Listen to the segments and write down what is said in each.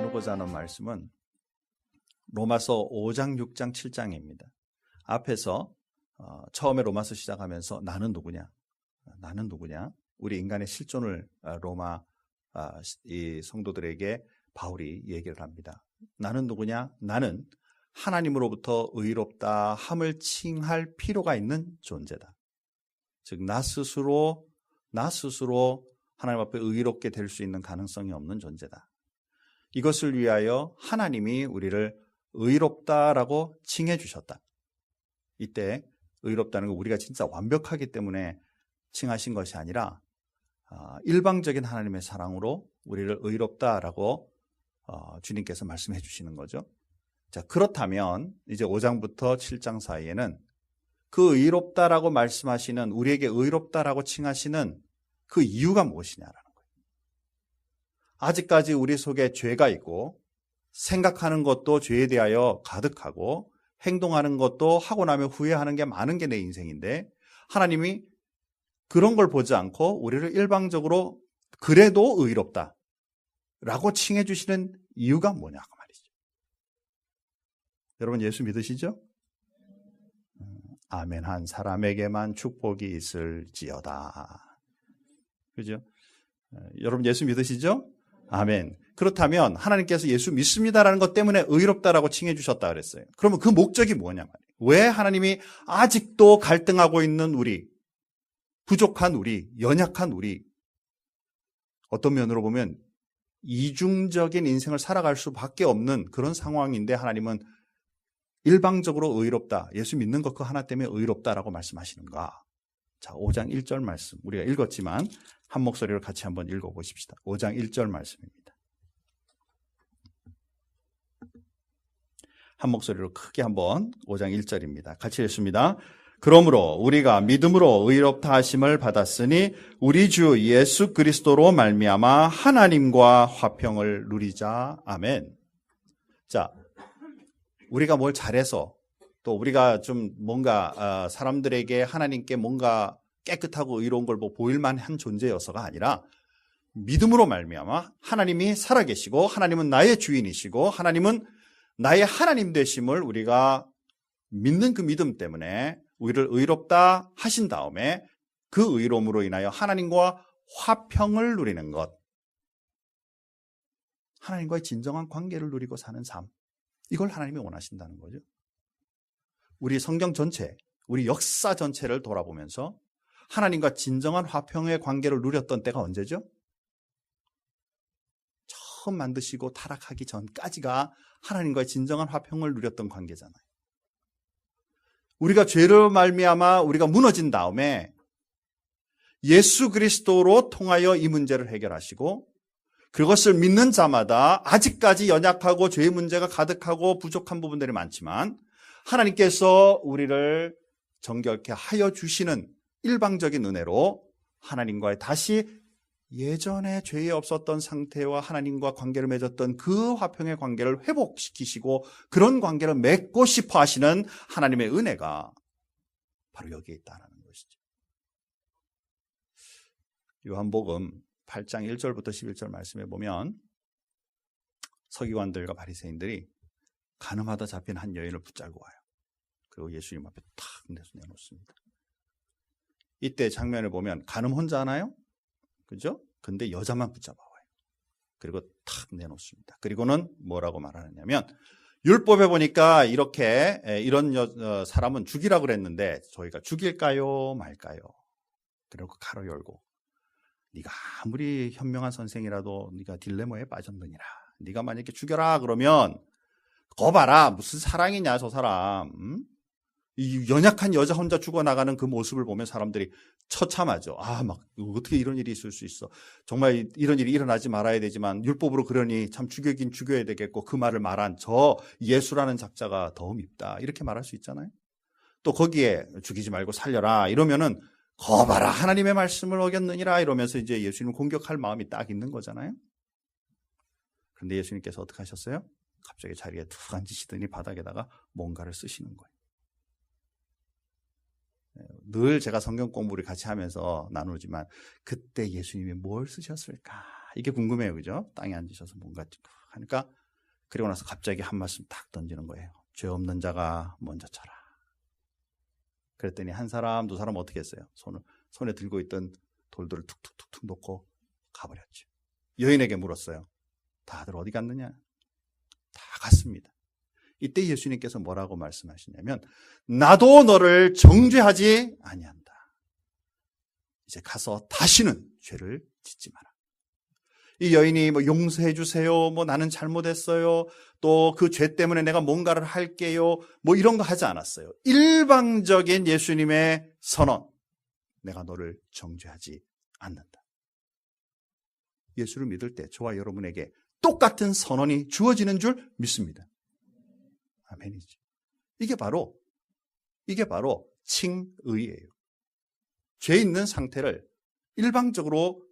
나누고자 하는 말씀은 로마서 5장, 6장, 7장입니다. 앞에서 처음에 로마서 시작하면서 나는 누구냐? 나는 누구냐? 우리 인간의 실존을 로마 이 성도들에게 바울이 얘기를 합니다. 나는 누구냐? 나는 하나님으로부터 의롭다 함을 칭할 필요가 있는 존재다. 즉 나 스스로 하나님 앞에 의롭게 될 수 있는 가능성이 없는 존재다. 이것을 위하여 하나님이 우리를 의롭다라고 칭해 주셨다. 이때 의롭다는 건 우리가 진짜 완벽하기 때문에 칭하신 것이 아니라 일방적인 하나님의 사랑으로 우리를 의롭다라고 주님께서 말씀해 주시는 거죠. 자, 그렇다면 이제 5장부터 7장 사이에는 그 의롭다라고 말씀하시는, 우리에게 의롭다라고 칭하시는 그 이유가 무엇이냐라는 거예요. 아직까지 우리 속에 죄가 있고 생각하는 것도 죄에 대하여 가득하고 행동하는 것도 하고 나면 후회하는 게 많은 게 내 인생인데, 하나님이 그런 걸 보지 않고 우리를 일방적으로 그래도 의롭다라고 칭해 주시는 이유가 뭐냐고 말이죠. 여러분 예수 믿으시죠? 아멘. 한 사람에게만 축복이 있을지어다. 그죠? 여러분 예수 믿으시죠? 아멘. 그렇다면 하나님께서 예수 믿습니다라는 것 때문에 의롭다라고 칭해 주셨다 그랬어요. 그러면 그 목적이 뭐냐 말이에요. 왜 하나님이 아직도 갈등하고 있는 우리, 부족한 우리, 연약한 우리, 어떤 면으로 보면 이중적인 인생을 살아갈 수밖에 없는 그런 상황인데 하나님은 일방적으로 의롭다, 예수 믿는 것 그 하나 때문에 의롭다라고 말씀하시는가? 자, 5장 1절 말씀 우리가 읽었지만 한 목소리로 같이 한번 읽어보십시다. 5장 1절 말씀입니다. 한 목소리로 크게 한번 5장 1절입니다. 같이 읽습니다. 그러므로 우리가 믿음으로 의롭다 하심을 받았으니 우리 주 예수 그리스도로 말미암아 하나님과 화평을 누리자. 아멘. 자, 우리가 뭘 잘해서 또 우리가 좀 뭔가 사람들에게 하나님께 뭔가 깨끗하고 의로운 걸 보일 만한 존재여서가 아니라 믿음으로 말미암아 하나님이 살아계시고 하나님은 나의 주인이시고 하나님은 나의 하나님 되심을 우리가 믿는 그 믿음 때문에 우리를 의롭다 하신 다음에 그 의로움으로 인하여 하나님과 화평을 누리는 것, 하나님과의 진정한 관계를 누리고 사는 삶, 이걸 하나님이 원하신다는 거죠. 우리 성경 전체, 우리 역사 전체를 돌아보면서 하나님과 진정한 화평의 관계를 누렸던 때가 언제죠? 처음 만드시고 타락하기 전까지가 하나님과의 진정한 화평을 누렸던 관계잖아요. 우리가 죄로 말미암아 우리가 무너진 다음에 예수 그리스도로 통하여 이 문제를 해결하시고 그것을 믿는 자마다 아직까지 연약하고 죄의 문제가 가득하고 부족한 부분들이 많지만 하나님께서 우리를 정결케 하여 주시는 일방적인 은혜로 하나님과의 다시 예전에 죄에 없었던 상태와 하나님과 관계를 맺었던 그 화평의 관계를 회복시키시고 그런 관계를 맺고 싶어 하시는 하나님의 은혜가 바로 여기에 있다는 것이죠. 요한복음 8장 1절부터 11절 말씀에 보면 서기관들과 바리새인들이 간음하다 잡힌 한 여인을 붙잡고 와요. 그리고 예수님 앞에 탁 내놓습니다. 이때 장면을 보면 간음 혼자 하나요? 그죠? 근데 여자만 붙잡아 와요. 그리고 탁 내놓습니다. 그리고는 뭐라고 말하느냐면 율법에 보니까 이렇게 이런 사람은 죽이라고 그랬는데 저희가 죽일까요 말까요? 그리고 칼을 열고 네가 아무리 현명한 선생이라도 네가 딜레마에 빠졌느니라. 네가 만약에 죽여라 그러면 거 봐라 무슨 사랑이냐 저 사람. 이 연약한 여자 혼자 죽어나가는 그 모습을 보면 사람들이 처참하죠. 막 어떻게 이런 일이 있을 수 있어. 정말 이런 일이 일어나지 말아야 되지만 율법으로 그러니 참 죽이긴 죽여야 되겠고 그 말을 말한 저 예수라는 작자가 더 밉다. 이렇게 말할 수 있잖아요. 또 거기에 죽이지 말고 살려라 이러면은 거 봐라 하나님의 말씀을 어겼느니라 이러면서 이제 예수님을 공격할 마음이 딱 있는 거잖아요. 그런데 예수님께서 어떻게 하셨어요? 갑자기 자리에 툭 앉으시더니 바닥에다가 뭔가를 쓰시는 거예요. 늘 제가 성경 공부를 같이 하면서 나누지만 그때 예수님이 뭘 쓰셨을까 이게 궁금해요. 그죠? 땅에 앉으셔서 뭔가 하니까 그리고 나서 갑자기 한 말씀 딱 던지는 거예요. 죄 없는 자가 먼저 쳐라. 그랬더니 한 사람, 두 사람 어떻게 했어요? 손에 들고 있던 돌들을 툭툭툭툭 놓고 가버렸죠. 여인에게 물었어요. 다들 어디 갔느냐? 다 갔습니다. 이때 예수님께서 뭐라고 말씀하시냐면 나도 너를 정죄하지 아니한다. 이제 가서 다시는 죄를 짓지 마라. 이 여인이 뭐 용서해 주세요, 뭐 나는 잘못했어요, 또 그 죄 때문에 내가 뭔가를 할게요, 뭐 이런 거 하지 않았어요. 일방적인 예수님의 선언, 내가 너를 정죄하지 않는다. 예수를 믿을 때 저와 여러분에게 똑같은 선언이 주어지는 줄 믿습니다. 아멘이죠. 이게 바로 칭의예요. 죄 있는 상태를 일방적으로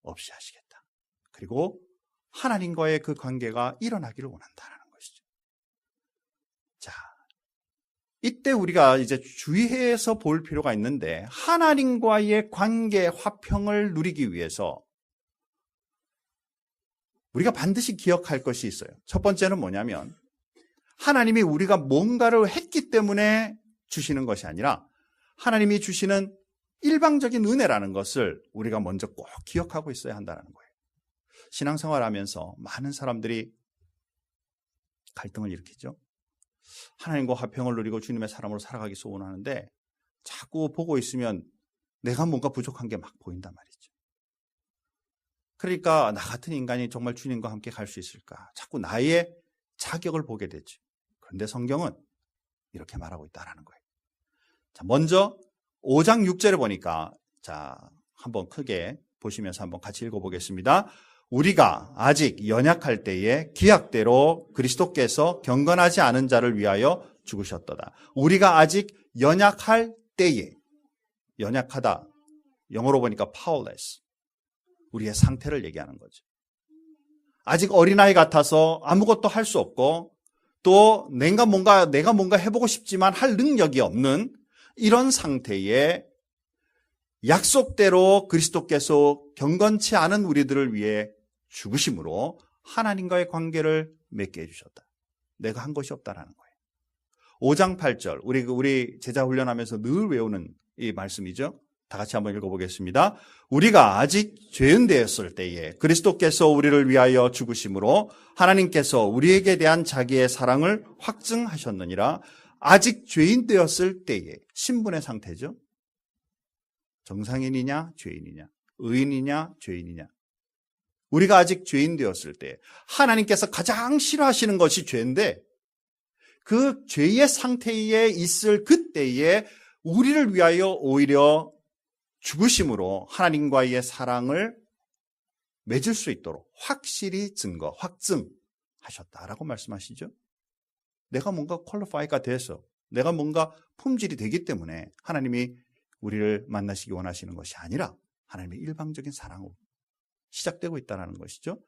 없이 하시겠다. 그리고 하나님과의 그 관계가 일어나기를 원한다는 것이죠. 자, 이때 우리가 이제 주의해서 볼 필요가 있는데 하나님과의 관계 화평을 누리기 위해서 우리가 반드시 기억할 것이 있어요. 첫 번째는 뭐냐면 하나님이 우리가 뭔가를 했기 때문에 주시는 것이 아니라 하나님이 주시는 일방적인 은혜라는 것을 우리가 먼저 꼭 기억하고 있어야 한다는 거예요. 신앙생활하면서 많은 사람들이 갈등을 일으키죠. 하나님과 화평을 누리고 주님의 사람으로 살아가기 소원하는데 자꾸 보고 있으면 내가 뭔가 부족한 게 막 보인단 말이죠. 그러니까 나 같은 인간이 정말 주님과 함께 갈 수 있을까? 자꾸 나의 자격을 보게 되죠. 그런데 성경은 이렇게 말하고 있다라는 거예요. 자, 먼저 5장 6절에 보니까 자, 한번 크게 보시면서 한번 같이 읽어보겠습니다. 우리가 아직 연약할 때에 기약대로 그리스도께서 경건하지 않은 자를 위하여 죽으셨도다. 우리가 아직 연약할 때에, 연약하다, 영어로 보니까 powerless, 우리의 상태를 얘기하는 거죠. 아직 어린아이 같아서 아무것도 할 수 없고 또 내가 뭔가 해보고 싶지만 할 능력이 없는 이런 상태에 약속대로 그리스도께서 경건치 않은 우리들을 위해 죽으심으로 하나님과의 관계를 맺게 해주셨다. 내가 한 것이 없다라는 거예요. 5장 8절 우리 제자 훈련하면서 늘 외우는 이 말씀이죠. 다 같이 한번 읽어보겠습니다. 우리가 아직 죄인 되었을 때에 그리스도께서 우리를 위하여 죽으심으로 하나님께서 우리에게 대한 자기의 사랑을 확증하셨느니라. 아직 죄인 되었을 때에 신분의 상태죠. 정상인이냐 죄인이냐, 의인이냐 죄인이냐. 우리가 아직 죄인 되었을 때 하나님께서 가장 싫어하시는 것이 죄인데 그 죄의 상태에 있을 그때에 우리를 위하여 오히려 죽으심으로 하나님과의 사랑을 맺을 수 있도록 확실히 확증하셨다라고 말씀하시죠. 내가 뭔가 퀄리파이가 돼서 내가 뭔가 품질이 되기 때문에 하나님이 우리를 만나시기 원하시는 것이 아니라 하나님의 일방적인 사랑으로 시작되고 있다는 것이죠.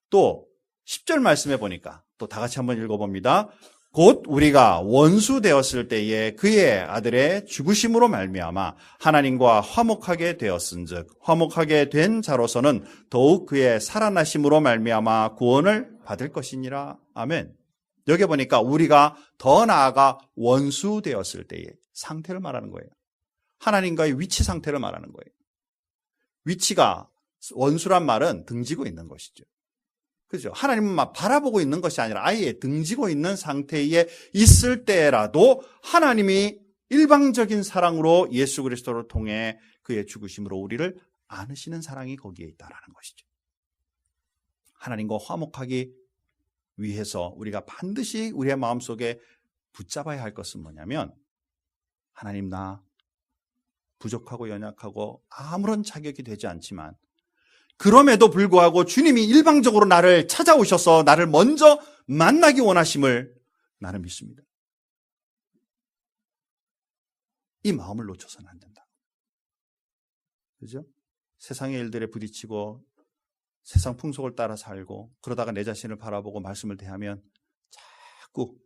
또 10절 말씀해 보니까 또 다 같이 한번 읽어봅니다. 곧 우리가 원수 되었을 때에 그의 아들의 죽으심으로 말미암아 하나님과 화목하게 되었은즉 화목하게 된 자로서는 더욱 그의 살아나심으로 말미암아 구원을 받을 것이니라. 아멘. 여기 보니까 우리가 더 나아가 원수 되었을 때의 상태를 말하는 거예요. 하나님과의 위치 상태를 말하는 거예요. 위치가 원수란 말은 등지고 있는 것이죠. 그죠? 하나님만 바라보고 있는 것이 아니라 아예 등지고 있는 상태에 있을 때라도 하나님이 일방적인 사랑으로 예수 그리스도를 통해 그의 죽으심으로 우리를 안으시는 사랑이 거기에 있다라는 것이죠. 하나님과 화목하기 위해서 우리가 반드시 우리의 마음속에 붙잡아야 할 것은 뭐냐면 하나님 나 부족하고 연약하고 아무런 자격이 되지 않지만 그럼에도 불구하고 주님이 일방적으로 나를 찾아오셔서 나를 먼저 만나기 원하심을 나는 믿습니다. 이 마음을 놓쳐서는 안 된다. 그죠? 세상의 일들에 부딪히고 세상 풍속을 따라 살고 그러다가 내 자신을 바라보고 말씀을 대하면 자꾸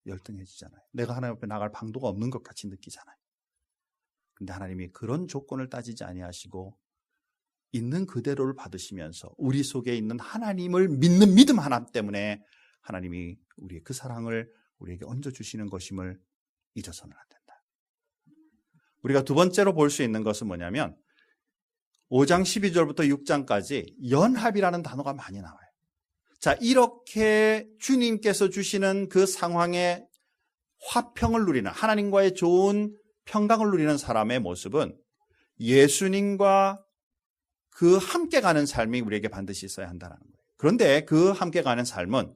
열등해지잖아요. 내가 하나님 앞에 나갈 방도가 없는 것 같이 느끼잖아요. 근데 하나님이 그런 조건을 따지지 아니하시고 있는 그대로를 받으시면서 우리 속에 있는 하나님을 믿는 믿음 하나 때문에 하나님이 우리의 그 사랑을 우리에게 얹어주시는 것임을 잊어서는 안 된다. 우리가 두 번째로 볼 수 있는 것은 뭐냐면 5장 12절부터 6장까지 연합이라는 단어가 많이 나와요. 자, 이렇게 주님께서 주시는 그 상황에 화평을 누리는, 하나님과의 좋은 평강을 누리는 사람의 모습은 예수님과 그 함께 가는 삶이 우리에게 반드시 있어야 한다는 거예요. 그런데 그 함께 가는 삶은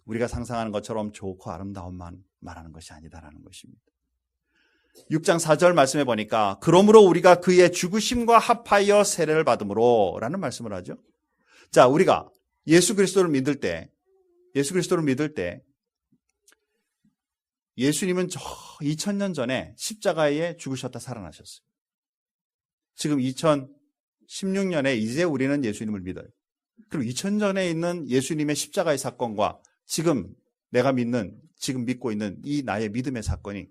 우리가 상상하는 것처럼 좋고 아름다움만 말하는 것이 아니다라는 것입니다. 6장 4절 말씀해 보니까 그러므로 우리가 그의 죽으심과 합하여 세례를 받음으로 라는 말씀을 하죠. 자, 우리가 예수 그리스도를 믿을 때 예수님은 저 2000년 전에 십자가에 죽으셨다 살아나셨어요. 지금 2016년에 이제 우리는 예수님을 믿어요. 그럼 2000년 전에 있는 예수님의 십자가의 사건과 지금 내가 지금 믿고 있는 이 나의 믿음의 사건이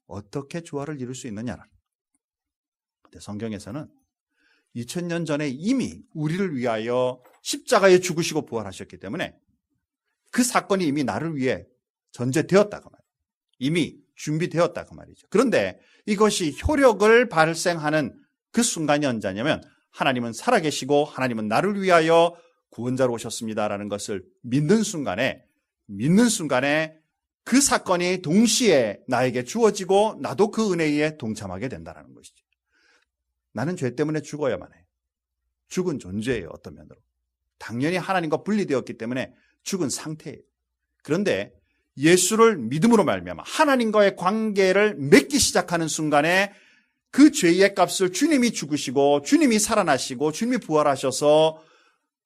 어떻게 조화를 이룰 수 있느냐는. 근데 성경에서는 2000년 전에 이미 우리를 위하여 십자가에 죽으시고 부활하셨기 때문에 그 사건이 이미 나를 위해 전제되었다고 말이에요. 이미 준비되었다고 말이죠. 그런데 이것이 효력을 발생하는 그 순간이 언제냐면 하나님은 살아계시고 하나님은 나를 위하여 구원자로 오셨습니다라는 것을 믿는 순간에 그 사건이 동시에 나에게 주어지고 나도 그 은혜에 동참하게 된다는 것이죠. 나는 죄 때문에 죽어야만 해요. 죽은 존재예요. 어떤 면으로. 당연히 하나님과 분리되었기 때문에 죽은 상태예요. 그런데 예수를 믿음으로 말미암아 하나님과의 관계를 맺기 시작하는 순간에 그 죄의 값을 주님이 죽으시고 주님이 살아나시고 주님이 부활하셔서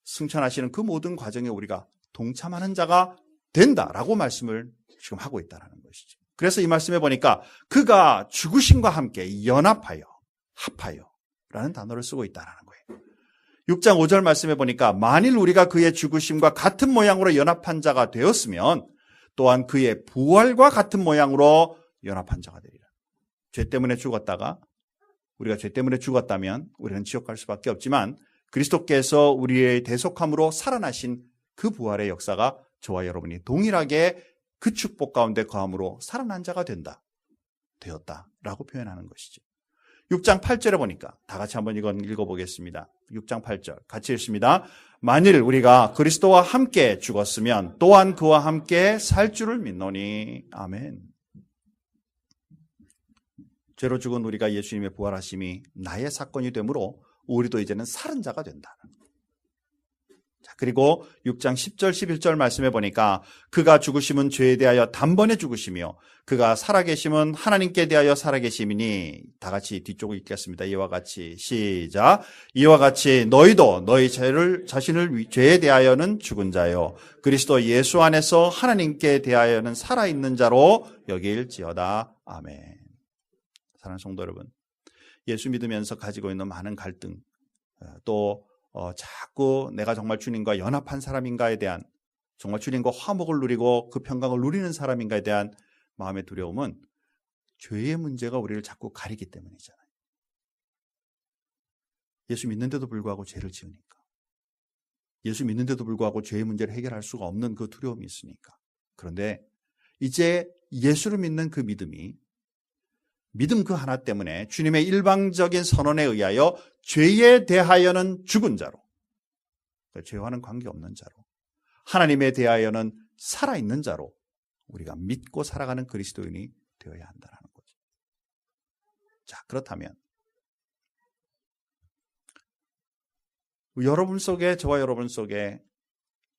승천하시는 그 모든 과정에 우리가 동참하는 자가 된다라고 말씀을 지금 하고 있다는 것이죠. 그래서 이 말씀에 보니까 그가 죽으심과 함께 연합하여 합하여 라는 단어를 쓰고 있다는 거예요. 6장 5절 말씀에 보니까 만일 우리가 그의 죽으심과 같은 모양으로 연합한 자가 되었으면 또한 그의 부활과 같은 모양으로 연합한 자가 되리라. 죄 때문에 죽었다가 우리가 죄 때문에 죽었다면 우리는 지옥 갈 수밖에 없지만 그리스도께서 우리의 대속함으로 살아나신 그 부활의 역사가 저와 여러분이 동일하게 그 축복 가운데 거함으로 살아난 자가 되었다라고 표현하는 것이죠. 6장 8절에 보니까 다 같이 한번 이건 읽어보겠습니다. 6장 8절 같이 읽습니다. 만일 우리가 그리스도와 함께 죽었으면 또한 그와 함께 살 줄을 믿노니. 아멘. 죄로 죽은 우리가 예수님의 부활하심이 나의 사건이 되므로 우리도 이제는 살은 자가 된다. 자, 그리고 6장 10절 11절 말씀해 보니까 그가 죽으심은 죄에 대하여 단번에 죽으시며 그가 살아계심은 하나님께 대하여 살아계심이니. 다 같이 뒤쪽을 읽겠습니다. 이와 같이 시작. 이와 같이 너희도 너희 자신을 죄에 대하여는 죽은 자요 그리스도 예수 안에서 하나님께 대하여는 살아있는 자로 여길지어다. 아멘. 사랑하는 성도 여러분, 예수 믿으면서 가지고 있는 많은 갈등, 또 자꾸 내가 정말 주님과 연합한 사람인가에 대한, 정말 주님과 화목을 누리고 그 평강을 누리는 사람인가에 대한 마음의 두려움은 죄의 문제가 우리를 자꾸 가리기 때문이잖아요. 예수 믿는데도 불구하고 죄를 지으니까, 예수 믿는데도 불구하고 죄의 문제를 해결할 수가 없는 그 두려움이 있으니까. 그런데 이제 예수를 믿는 그 믿음 그 하나 때문에 주님의 일방적인 선언에 의하여 죄에 대하여는 죽은 자로, 그러니까 죄와는 관계없는 자로, 하나님에 대하여는 살아있는 자로 우리가 믿고 살아가는 그리스도인이 되어야 한다는 거죠. 자, 그렇다면 여러분 속에, 저와 여러분 속에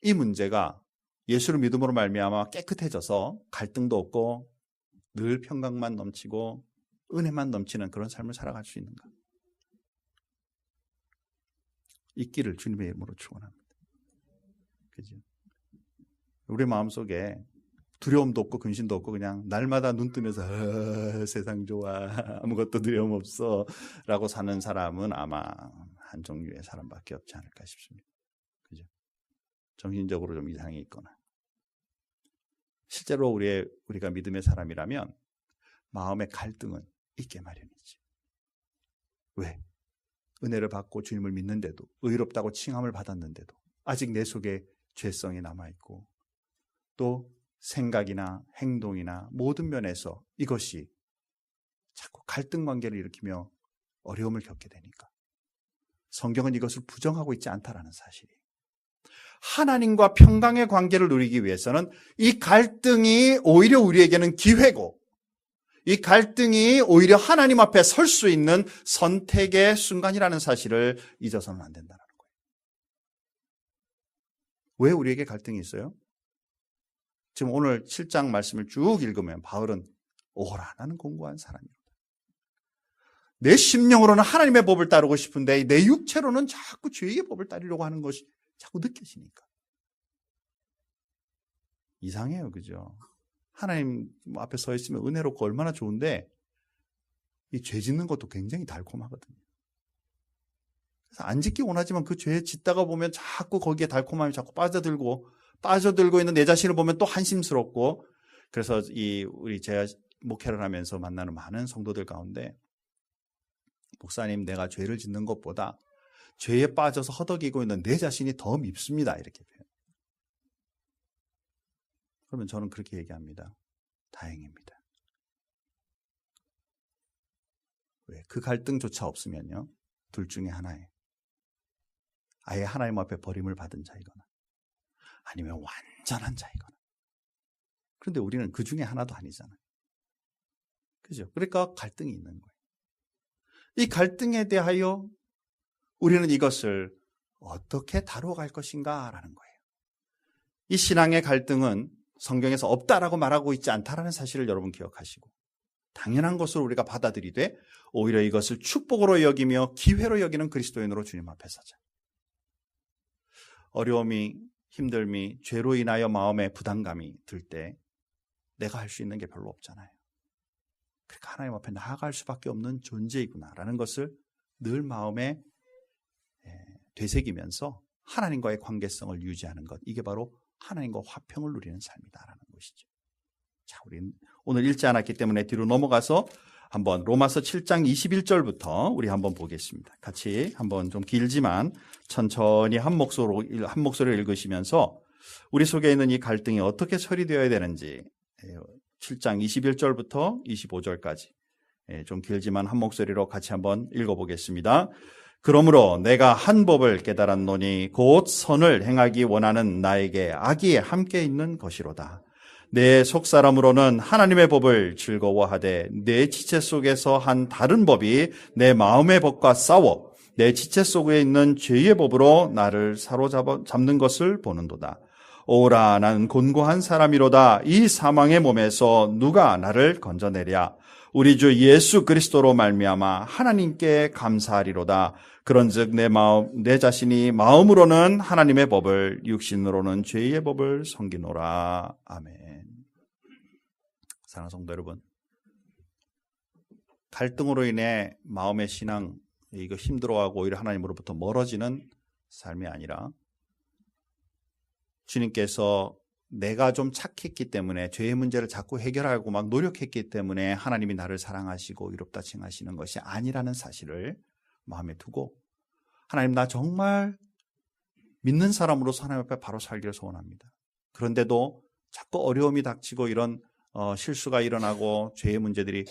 이 문제가 예수를 믿음으로 말미암아 깨끗해져서 갈등도 없고 늘 평강만 넘치고 은혜만 넘치는 그런 삶을 살아갈 수 있는가? 있기를 주님의 이름으로 축원합니다. 그죠? 우리 마음속에 두려움도 없고 근심도 없고 그냥 날마다 눈 뜨면서 세상 좋아, 아무것도 두려움 없어 라고 사는 사람은 아마 한 종류의 사람밖에 없지 않을까 싶습니다. 그죠? 정신적으로 좀 이상이 있거나. 실제로 우리가 믿음의 사람이라면 마음의 갈등은 있게 마련이지. 왜? 은혜를 받고 주님을 믿는데도, 의롭다고 칭함을 받았는데도 아직 내 속에 죄성이 남아있고, 또 생각이나 행동이나 모든 면에서 이것이 자꾸 갈등 관계를 일으키며 어려움을 겪게 되니까 성경은 이것을 부정하고 있지 않다라는 사실이에요. 하나님과 평강의 관계를 누리기 위해서는 이 갈등이 오히려 우리에게는 기회고, 이 갈등이 오히려 하나님 앞에 설 수 있는 선택의 순간이라는 사실을 잊어서는 안 된다는 거예요. 왜 우리에게 갈등이 있어요? 지금 오늘 7장 말씀을 쭉 읽으면 바울은 오라, 나는 공고한 사람이다. 내 심령으로는 하나님의 법을 따르고 싶은데 내 육체로는 자꾸 죄의 법을 따르려고 하는 것이 자꾸 느껴지니까. 이상해요, 그죠? 하나님 앞에 서 있으면 은혜롭고 얼마나 좋은데 이 죄 짓는 것도 굉장히 달콤하거든요. 그래서 안 짓기 원하지만 그 죄에 짓다가 보면 자꾸 거기에 달콤함이 자꾸 빠져들고 있는 내 자신을 보면 또 한심스럽고, 그래서 우리 제가 목회를 하면서 만나는 많은 성도들 가운데 목사님, 내가 죄를 짓는 것보다 죄에 빠져서 허덕이고 있는 내 자신이 더 밉습니다, 이렇게 표현해요. 그러면 저는 그렇게 얘기합니다. 다행입니다. 왜? 그 갈등조차 없으면요, 둘 중에 하나예요. 아예 하나님 앞에 버림을 받은 자이거나 아니면 완전한 자이거나. 그런데 우리는 그 중에 하나도 아니잖아요. 그죠? 그러니까 갈등이 있는 거예요. 이 갈등에 대하여 우리는 이것을 어떻게 다뤄갈 것인가라는 거예요. 이 신앙의 갈등은 성경에서 없다라고 말하고 있지 않다라는 사실을 여러분 기억하시고, 당연한 것으로 우리가 받아들이되 오히려 이것을 축복으로 여기며 기회로 여기는 그리스도인으로 주님 앞에 서자. 어려움이, 힘듦이, 죄로 인하여 마음에 부담감이 들 때 내가 할 수 있는 게 별로 없잖아요. 그러니까 하나님 앞에 나아갈 수밖에 없는 존재이구나라는 것을 늘 마음에 되새기면서 하나님과의 관계성을 유지하는 것, 이게 바로 하나님과 화평을 누리는 삶이다라는 것이죠. 자, 우리는 오늘 읽지 않았기 때문에 뒤로 넘어가서 한번 로마서 7장 21절부터 우리 한번 보겠습니다. 같이 한번 좀 길지만 천천히 한 목소리로 읽으시면서 우리 속에 있는 이 갈등이 어떻게 처리되어야 되는지, 7장 21절부터 25절까지 좀 길지만 한 목소리로 같이 한번 읽어보겠습니다. 그러므로 내가 한 법을 깨달았노니 곧 선을 행하기 원하는 나에게 악이 함께 있는 것이로다. 내 속사람으로는 하나님의 법을 즐거워하되 내 지체 속에서 한 다른 법이 내 마음의 법과 싸워 내 지체 속에 있는 죄의 법으로 나를 사로잡는 것을 보는도다. 오라, 나는 곤고한 사람이로다. 이 사망의 몸에서 누가 나를 건져내랴. 우리 주 예수 그리스도로 말미암아 하나님께 감사하리로다. 그런즉 내 자신이 마음으로는 하나님의 법을, 육신으로는 죄의 법을 섬기노라. 아멘. 사랑하는 성도 여러분, 갈등으로 인해 마음의 신앙, 이거 힘들어하고 오히려 하나님으로부터 멀어지는 삶이 아니라, 주님께서 내가 좀 착했기 때문에 죄의 문제를 자꾸 해결하고 막 노력했기 때문에 하나님이 나를 사랑하시고 의롭다 칭하시는 것이 아니라는 사실을 마음에 두고, 하나님, 나 정말 믿는 사람으로서 하나님 앞에 바로 살기를 소원합니다. 그런데도 자꾸 어려움이 닥치고 이런 실수가 일어나고 죄의 문제들이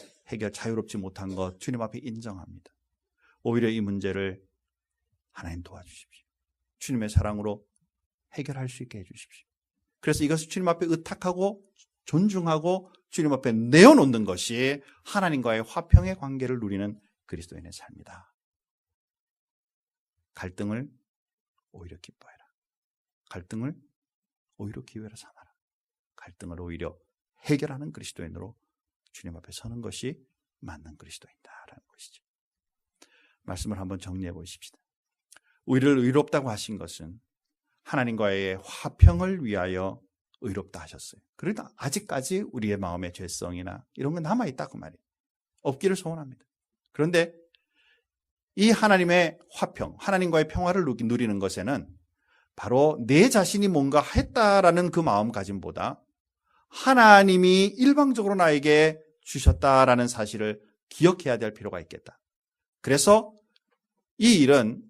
자유롭지 못한 것 주님 앞에 인정합니다. 오히려 이 문제를 하나님 도와주십시오. 주님의 사랑으로 해결할 수 있게 해주십시오. 그래서 이것을 주님 앞에 의탁하고 존중하고 주님 앞에 내어놓는 것이 하나님과의 화평의 관계를 누리는 그리스도인의 삶이다. 갈등을 오히려 기뻐해라. 갈등을 오히려 기회로 삼아라. 갈등을 오히려 해결하는 그리스도인으로 주님 앞에 서는 것이 맞는 그리스도인다라는 것이죠. 말씀을 한번 정리해 보십시다. 우리를 의롭다고 하신 것은 하나님과의 화평을 위하여 의롭다 하셨어요. 그러나 아직까지 우리의 마음의 죄성이나 이런 건 남아있다고 말이에요. 없기를 소원합니다. 그런데 이 하나님의 화평, 하나님과의 평화를 누리는 것에는 바로 내 자신이 뭔가 했다라는 그 마음가짐보다 하나님이 일방적으로 나에게 주셨다라는 사실을 기억해야 될 필요가 있겠다. 그래서 이 일은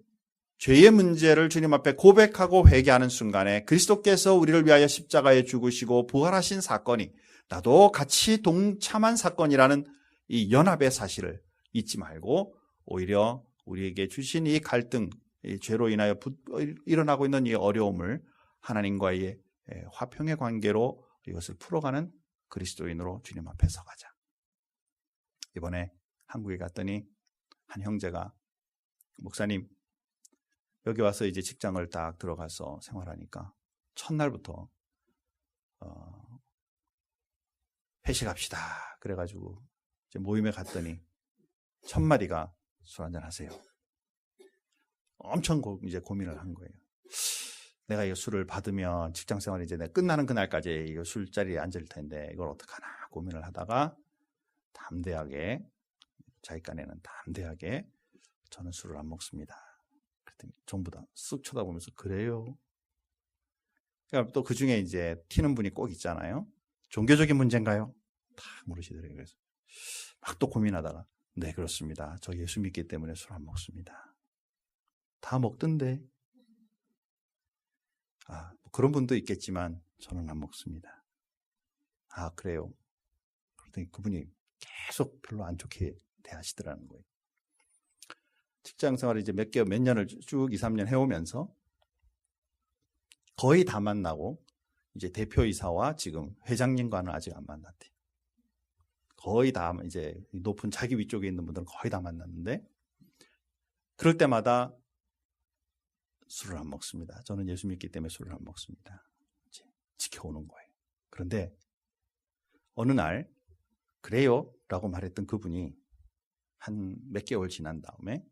죄의 문제를 주님 앞에 고백하고 회개하는 순간에 그리스도께서 우리를 위하여 십자가에 죽으시고 부활하신 사건이 나도 같이 동참한 사건이라는 이 연합의 사실을 잊지 말고 오히려 우리에게 주신 이 갈등, 이 죄로 인하여 일어나고 있는 이 어려움을 하나님과의 화평의 관계로 이것을 풀어가는 그리스도인으로 주님 앞에 서가자. 이번에 한국에 갔더니 한 형제가 목사님 여기 와서 이제 직장을 딱 들어가서 생활하니까 첫날부터 회식합시다. 그래가지고 이제 모임에 갔더니 첫 마디가 술 한잔 하세요. 엄청 이제 고민을 한 거예요. 내가 이 술을 받으면 직장 생활이 이제 내가 끝나는 그날까지 이 술자리에 앉을 텐데 이걸 어떡하나 고민을 하다가 담대하게 자기 깐에는 담대하게 저는 술을 안 먹습니다. 그랬더니 전부 다 쓱 쳐다보면서 그래요? 그러니까 또 그중에 이제 튀는 분이 꼭 있잖아요. 종교적인 문제인가요? 다 물으시더래요. 그래서 막 또 고민하다가 네 그렇습니다. 저 예수 믿기 때문에 술 안 먹습니다. 다 먹던데. 뭐 그런 분도 있겠지만 저는 안 먹습니다. 그래요? 그랬더니 그분이 계속 별로 안 좋게 대하시더라는 거예요. 직장 생활을 이제 몇 년을 쭉 2, 3년 해오면서 거의 다 만나고 이제 대표이사와 지금 회장님과는 아직 안 만났대요. 거의 다 이제 높은 자기 위쪽에 있는 분들은 거의 다 만났는데 그럴 때마다 술을 안 먹습니다. 저는 예수 믿기 때문에 술을 안 먹습니다. 이제 지켜오는 거예요. 그런데 어느 날 그래요? 라고 말했던 그분이 한 몇 개월 지난 다음에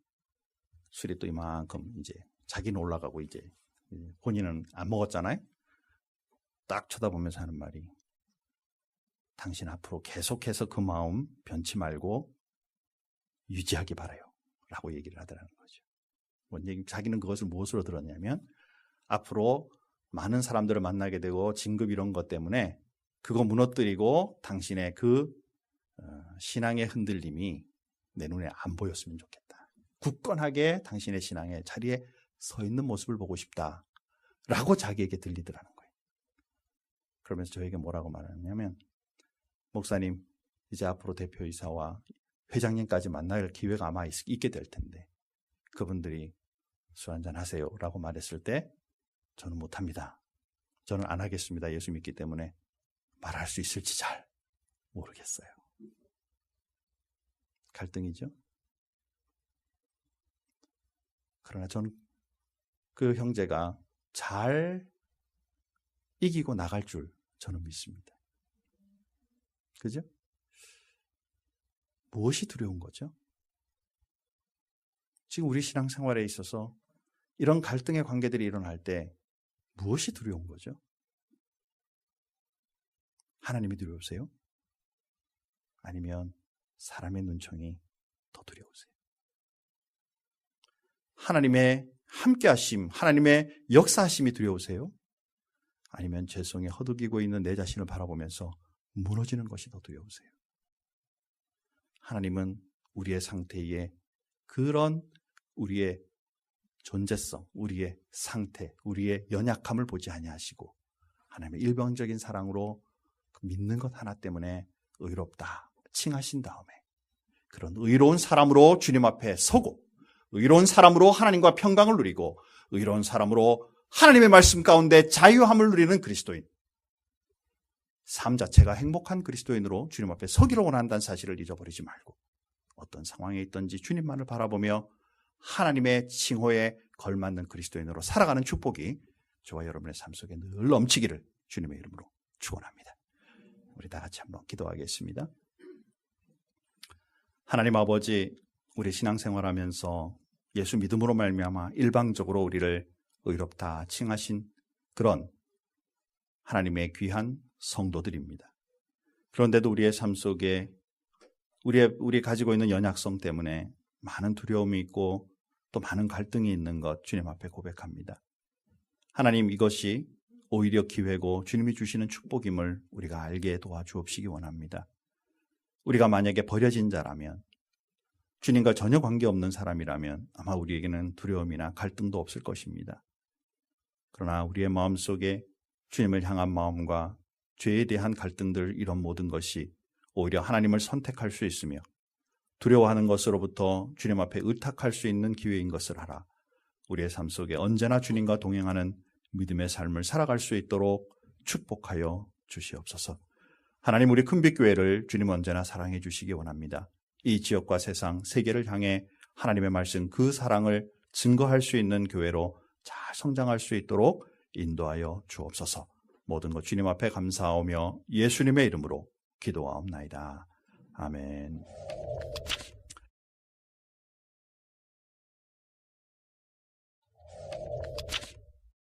술이 또 이만큼 이제 자기는 올라가고 이제 본인은 안 먹었잖아요. 딱 쳐다보면서 하는 말이 당신 앞으로 계속해서 그 마음 변치 말고 유지하기 바라요. 라고 얘기를 하더라는 거죠. 자기는 그것을 무엇으로 들었냐면 앞으로 많은 사람들을 만나게 되고 진급 이런 것 때문에 그거 무너뜨리고 당신의 그 신앙의 흔들림이 내 눈에 안 보였으면 좋겠다. 굳건하게 당신의 신앙의 자리에 서 있는 모습을 보고 싶다. 라고 자기에게 들리더라는 거예요. 그러면서 저에게 뭐라고 말하냐면 목사님 이제 앞으로 대표이사와 회장님까지 만날 기회가 아마 있게 될 텐데 그분들이 술 한잔 하세요 라고 말했을 때 저는 못합니다. 저는 안 하겠습니다. 예수 믿기 때문에 말할 수 있을지 잘 모르겠어요. 갈등이죠. 그러나 저는 그 형제가 잘 이기고 나갈 줄 저는 믿습니다. 그죠? 무엇이 두려운 거죠? 지금 우리 신앙생활에 있어서 이런 갈등의 관계들이 일어날 때 무엇이 두려운 거죠? 하나님이 두려우세요? 아니면 사람의 눈총이 더 두려우세요? 하나님의 함께하심, 하나님의 역사하심이 두려우세요? 아니면 죄성에 허덕이고 있는 내 자신을 바라보면서 무너지는 것이 더 두려우세요? 하나님은 우리의 상태에 그런 우리의 존재성, 우리의 상태, 우리의 연약함을 보지 아니하시고 하나님의 일방적인 사랑으로 믿는 것 하나 때문에 의롭다 칭하신 다음에 그런 의로운 사람으로 주님 앞에 서고 의로운 사람으로 하나님과 평강을 누리고 의로운 사람으로 하나님의 말씀 가운데 자유함을 누리는 그리스도인, 삶 자체가 행복한 그리스도인으로 주님 앞에 서기를 원한다는 사실을 잊어버리지 말고 어떤 상황에 있든지 주님만을 바라보며 하나님의 칭호에 걸맞는 그리스도인으로 살아가는 축복이 저와 여러분의 삶 속에 늘 넘치기를 주님의 이름으로 축원합니다. 우리 다 같이 한번 기도하겠습니다. 하나님 아버지, 우리 신앙생활하면서 예수 믿음으로 말미암아 일방적으로 우리를 의롭다 칭하신 그런 하나님의 귀한 성도들입니다. 그런데도 우리의 삶 속에 우리 가지고 있는 연약성 때문에 많은 두려움이 있고 또 많은 갈등이 있는 것 주님 앞에 고백합니다. 하나님, 이것이 오히려 기회고 주님이 주시는 축복임을 우리가 알게 도와주옵시기 원합니다. 우리가 만약에 버려진 자라면 주님과 전혀 관계없는 사람이라면 아마 우리에게는 두려움이나 갈등도 없을 것입니다. 그러나 우리의 마음속에 주님을 향한 마음과 죄에 대한 갈등들, 이런 모든 것이 오히려 하나님을 선택할 수 있으며 두려워하는 것으로부터 주님 앞에 의탁할 수 있는 기회인 것을 알아 우리의 삶 속에 언제나 주님과 동행하는 믿음의 삶을 살아갈 수 있도록 축복하여 주시옵소서. 하나님, 우리 큰빛교회를 주님 언제나 사랑해 주시기 원합니다. 이 지역과 세상, 세계를 향해 하나님의 말씀, 그 사랑을 증거할 수 있는 교회로 잘 성장할 수 있도록 인도하여 주옵소서. 모든 것 주님 앞에 감사하며 예수님의 이름으로 기도하옵나이다. 아멘.